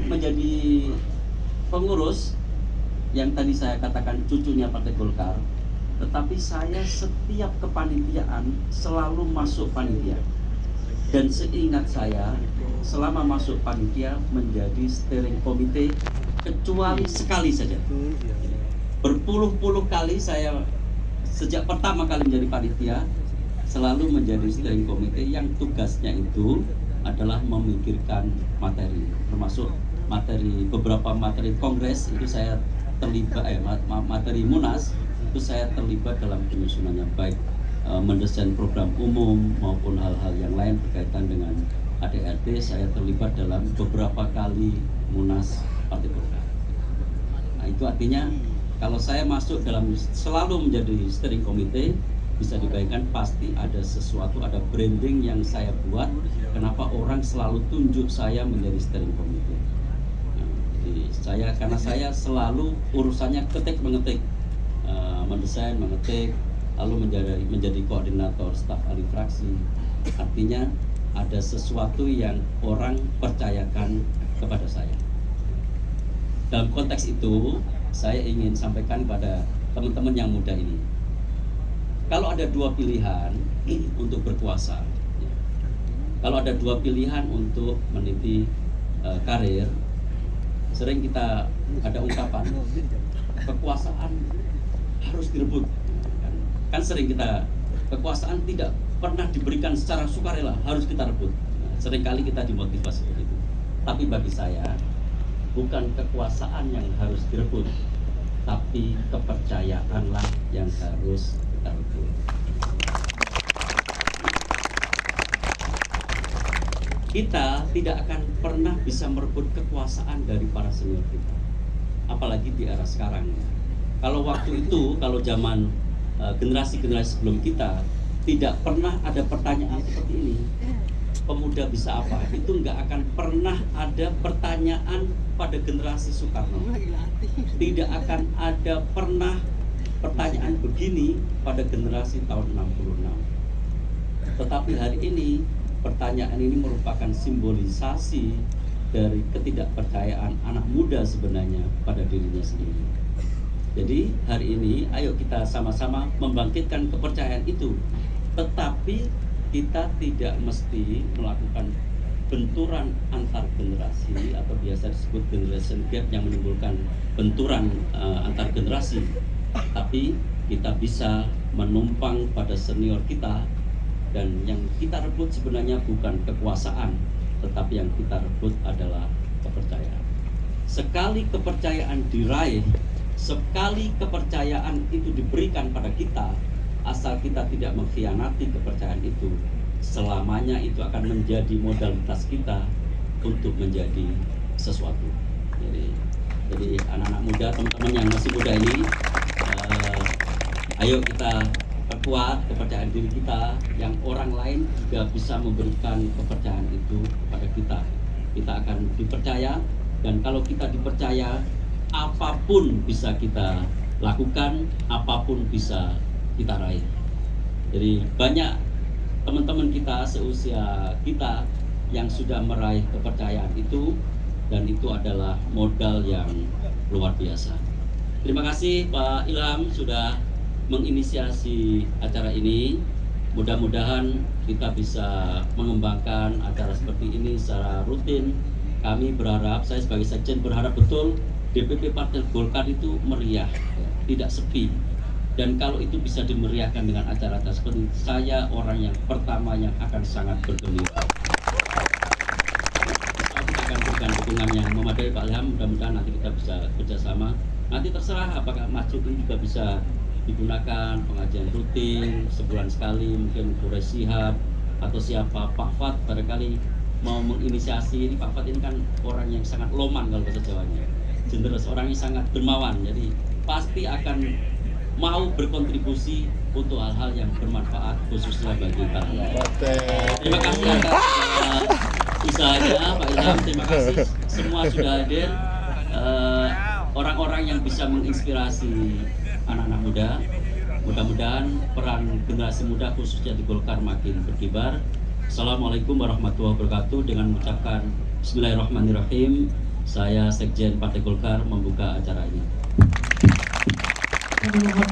menjadi pengurus yang tadi saya katakan cucunya Partai Golkar, tetapi saya setiap kepanitiaan selalu masuk panitia. Dan seingat saya, selama masuk panitia menjadi steering committee kecuali sekali saja. Berpuluh-puluh kali saya sejak pertama kali menjadi panitia selalu menjadi steering committee yang tugasnya itu adalah memikirkan materi, termasuk beberapa materi kongres itu saya terlibat, materi Munas itu saya terlibat dalam penyusunannya, baik mendesain program umum maupun hal-hal yang lain berkaitan dengan ADRT. Saya terlibat dalam beberapa kali Munas Partai Golkar. Nah, itu artinya kalau saya masuk dalam selalu menjadi steering committee, bisa dibayangkan pasti ada sesuatu, ada branding yang saya buat. Kenapa orang selalu tunjuk saya menjadi steering committee? Nah, jadi karena saya selalu urusannya ketik mengetik, mendesain, mengetik, lalu menjadi koordinator staf ahli fraksi. Artinya ada sesuatu yang orang percayakan kepada saya. Dalam konteks itu, saya ingin sampaikan kepada teman-teman yang muda ini, kalau ada dua pilihan untuk berkuasa, kalau ada dua pilihan untuk meniti karir, sering kita ada ungkapan kekuasaan harus direbut. Kan sering kita, kekuasaan tidak pernah diberikan secara sukarela, harus kita rebut. Seringkali kita dimotivasi begitu. Tapi bagi saya, bukan kekuasaan yang harus direbut, tapi kepercayaanlah yang harus kita rebut. Kita tidak akan pernah bisa merebut kekuasaan dari para senior kita, apalagi di era sekarang. Kalau waktu itu, kalau zaman generasi-generasi sebelum kita, tidak pernah ada pertanyaan seperti ini, pemuda bisa apa? Itu nggak akan pernah ada pertanyaan pada generasi Soekarno. Tidak akan ada pernah pertanyaan begini pada generasi tahun 66. Tetapi hari ini, pertanyaan ini merupakan simbolisasi dari ketidakpercayaan anak muda sebenarnya pada dirinya sendiri. Jadi hari ini ayo kita sama-sama membangkitkan kepercayaan itu. Tetapi kita tidak mesti melakukan benturan antar generasi atau biasa disebut generation gap yang menimbulkan benturan antar generasi. Tapi kita bisa menumpang pada senior kita, dan yang kita rebut sebenarnya bukan kekuasaan, tetapi yang kita rebut adalah kepercayaan. Sekali kepercayaan diraih, sekali kepercayaan itu diberikan pada kita, asal kita tidak mengkhianati kepercayaan itu, selamanya itu akan menjadi modalitas kita untuk menjadi sesuatu. Jadi anak-anak muda, teman-teman yang masih muda ini, ayo kita perkuat kepercayaan diri kita, yang orang lain juga bisa memberikan kepercayaan itu kepada kita. Kita akan dipercaya, dan kalau kita dipercaya, apapun bisa kita lakukan, apapun bisa kita raih. Jadi banyak teman-teman kita seusia kita yang sudah meraih kepercayaan itu, dan itu adalah modal yang luar biasa. Terima kasih Pak Ilham sudah menginisiasi acara ini. Mudah-mudahan kita bisa mengembangkan acara seperti ini secara rutin. Kami berharap, saya sebagai sekjen berharap betul DPP Partai Golkar itu meriah, tidak sepi. Dan kalau itu bisa dimeriahkan dengan acara-acara seperti ini, saya orang yang pertama yang akan sangat bergembira. Kita akan berikan dukungan yang memadai Pak Ilham. Mudah-mudahan nanti kita bisa kerjasama. Nanti terserah apakah masjid ini juga bisa digunakan pengajian rutin sebulan sekali, mungkin Quraish Shihab atau siapa, Pak Fat barangkali mau menginisiasi ini. Pak Fat ini kan orang yang sangat loman kalau bahasa Jawanya, generous, orang yang sangat dermawan, jadi pasti akan mau berkontribusi untuk hal-hal yang bermanfaat khususnya bagi kita. Terima kasih atas usahanya Pak Ilham, terima kasih semua sudah hadir, orang-orang yang bisa menginspirasi anak-anak muda. Mudah-mudahan peran generasi muda khususnya di Golkar makin berkibar. Assalamualaikum warahmatullahi wabarakatuh. Dengan mengucapkan Bismillahirrahmanirrahim. Saya Sekjen Partai Golkar membuka acara ini. Kami mohon